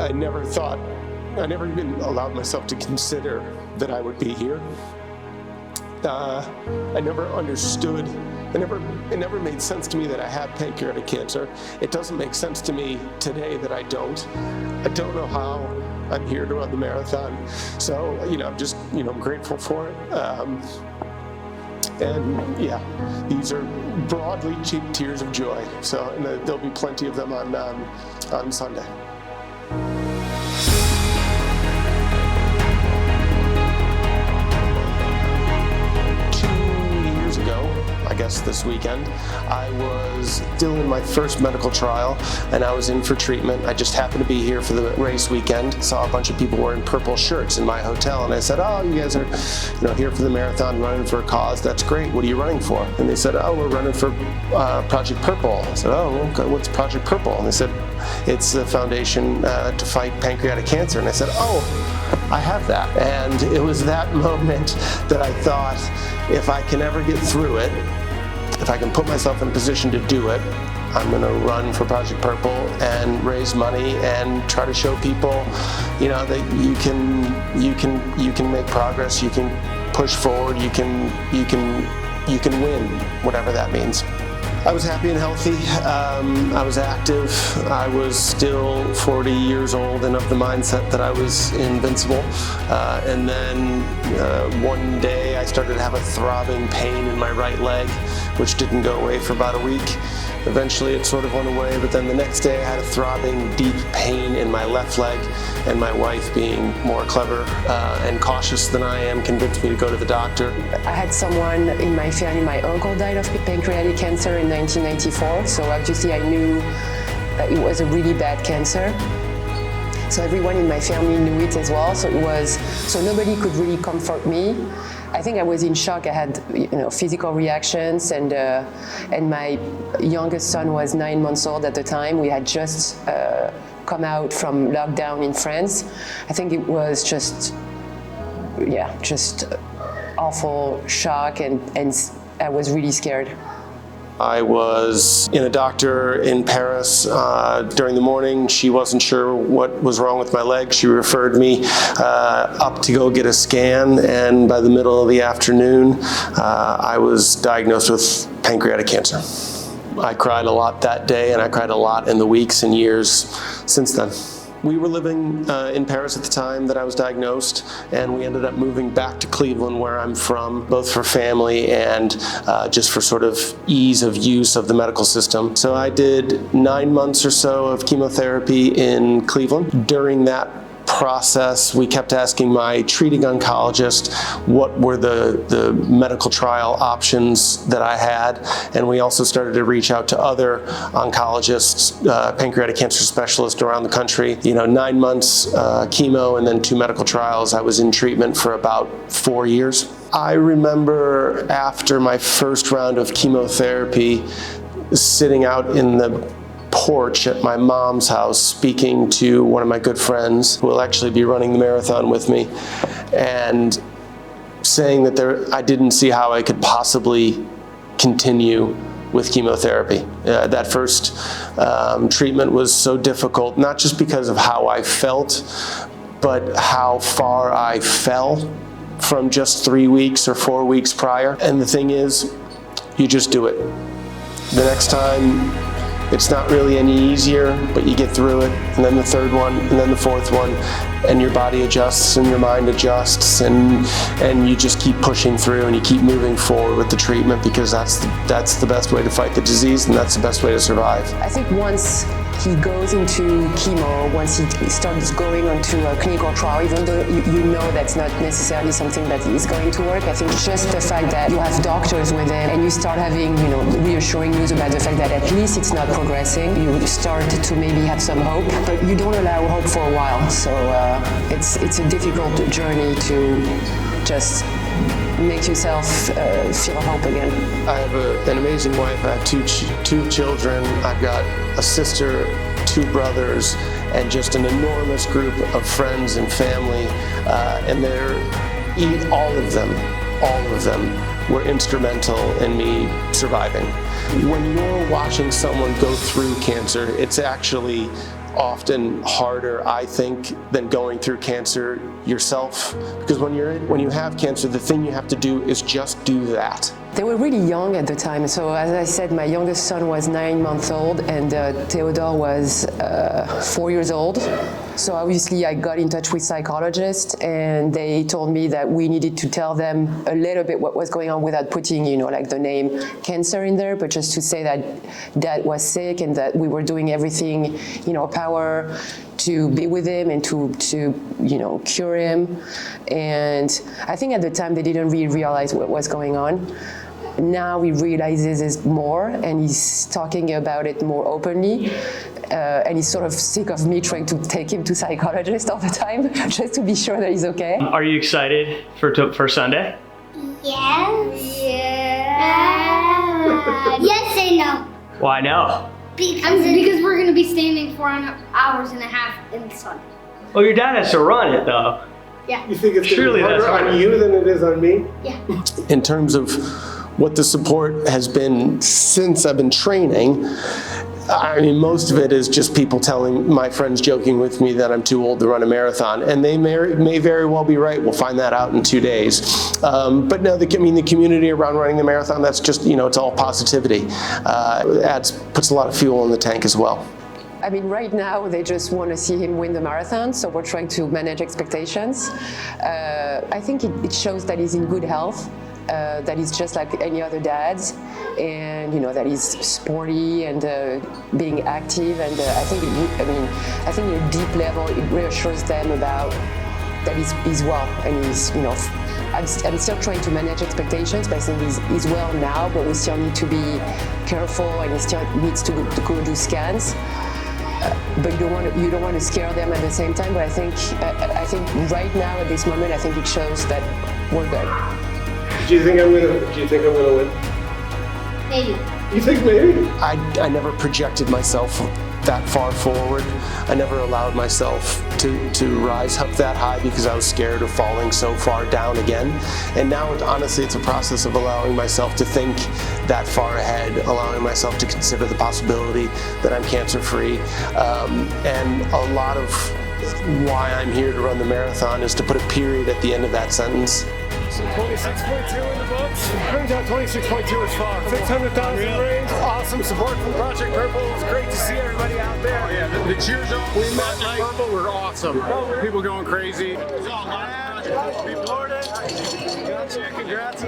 I never even allowed myself to consider that I would be here. I never understood, it never made sense to me that I had pancreatic cancer. It doesn't make sense to me today that I don't. I don't know how I'm here to run the marathon. So, I'm grateful for it. And yeah, these are broadly cheap tears of joy. So, and there'll be plenty of them on Sunday. I guess this weekend, I was still in my first medical trial and I was in for treatment. I just happened to be here for the race weekend. Saw a bunch of people wearing purple shirts in my hotel and I said, oh, you guys are here for the marathon, running for a cause. That's great. What are you running for? And they said, oh, we're running for Project Purple. I said, oh, okay, what's Project Purple? And they said, it's a foundation to fight pancreatic cancer. And I said, oh, I have that. And it was that moment that I thought, if I can ever get through it, if I can put myself in a position to do it, I'm going to run for Project Purple and raise money and try to show people, that you can make progress, you can push forward, you can win, whatever that means. I was happy and healthy. I was active. I was still 40 years old and of the mindset that I was invincible. And then one day I started to have a throbbing pain in my right leg, which didn't go away for about a week. Eventually it sort of went away, but then the next day I had a throbbing, deep pain in my left leg, and my wife, being more clever and cautious than I am, convinced me to go to the doctor. I had someone in my family, my uncle died of pancreatic cancer in 1994, so obviously I knew that it was a really bad cancer. So everyone in my family knew it as well, so nobody could really comfort me. I think I was in shock. I had, physical reactions, and my youngest son was 9 months old at the time. We had just come out from lockdown in France. I think it was just awful shock, and I was really scared. I was in a doctor in Paris during the morning. She wasn't sure what was wrong with my leg. She referred me up to go get a scan, and by the middle of the afternoon, I was diagnosed with pancreatic cancer. I cried a lot that day, and I cried a lot in the weeks and years since then. We were living in Paris at the time that I was diagnosed, and we ended up moving back to Cleveland, where I'm from, both for family and just for sort of ease of use of the medical system. So I did 9 months or so of chemotherapy in Cleveland. During that process, we kept asking my treating oncologist what were the medical trial options that I had, and we also started to reach out to other oncologists, pancreatic cancer specialists around the country. 9 months chemo and then 2 medical trials. I was in treatment for about 4 years. I remember after my first round of chemotherapy, sitting out in the porch at my mom's house speaking to one of my good friends who will actually be running the marathon with me, and saying that I didn't see how I could possibly continue with chemotherapy. That first treatment was so difficult, not just because of how I felt, but how far I fell from just 3 weeks or 4 weeks prior. And the thing is, you just do it. The next time, it's not really any easier, but you get through it. And then the third one, and then the fourth one, and your body adjusts and your mind adjusts, and you just keep pushing through and you keep moving forward with the treatment, because that's the best way to fight the disease, and that's the best way to survive. I think once he goes into chemo, once he starts going onto a clinical trial, even though you know that's not necessarily something that is going to work, I think just the fact that you have doctors with him and you start having, reassuring news about the fact that at least it's not progressing, you start to maybe have some hope, but you don't allow hope for a while. So it's a difficult journey to just make yourself feel hope again. I have an amazing wife. I have two children. I've got a sister, 2 brothers, and just an enormous group of friends and family. And all of them were instrumental in me surviving. When you're watching someone go through cancer, it's actually often harder, I think, than going through cancer yourself. Because when you have cancer, the thing you have to do is just do that. They were really young at the time. So as I said, my youngest son was 9 months old and Theodore was 4 years old. So obviously I got in touch with psychologists and they told me that we needed to tell them a little bit what was going on without putting, like the name cancer in there, but just to say that Dad was sick and that we were doing everything in our power to be with him and to cure him. And I think at the time they didn't really realize what was going on. Now he realizes it more and he's talking about it more openly. And he's sort of sick of me trying to take him to psychologists all the time, just to be sure that he's okay. Are you excited for Sunday? Yes. Yes and no. Why no? Because we're going to be standing 4 hours and a half in the sun. Well, your dad has to run it though. Yeah. You think it's Surely harder that's on you than it is on me? Yeah. In terms of what the support has been since I've been training, I mean, most of it is just people telling my friends, joking with me that I'm too old to run a marathon, and they may very well be right. We'll find that out in 2 days. But no, the community around running the marathon, that's just, it's all positivity. Puts a lot of fuel in the tank as well. I mean, right now they just want to see him win the marathon, so we're trying to manage expectations. I think it shows that he's in good health. That he's just like any other dads, and that he's sporty and being active, and I think at a deep level it reassures them about that he's well, and he's I'm still trying to manage expectations, but I think he's well now, but we still need to be careful, and he still needs to go do scans. But you don't want to scare them at the same time. But I think right now at this moment, I think it shows that we're good. Do you think I'm gonna win? Maybe. You think maybe? I never projected myself that far forward. I never allowed myself to rise up that high because I was scared of falling so far down again. And now, honestly, it's a process of allowing myself to think that far ahead, allowing myself to consider the possibility that I'm cancer-free. And a lot of why I'm here to run the marathon is to put a period at the end of that sentence. 26.2 in the books. Turns out 26.2 is far. 600,000 range. Awesome support from Project Purple. It's great to see everybody out there. Oh yeah, the cheers on Project Purple were awesome. People going crazy. It was all live. People ordered. Congrats.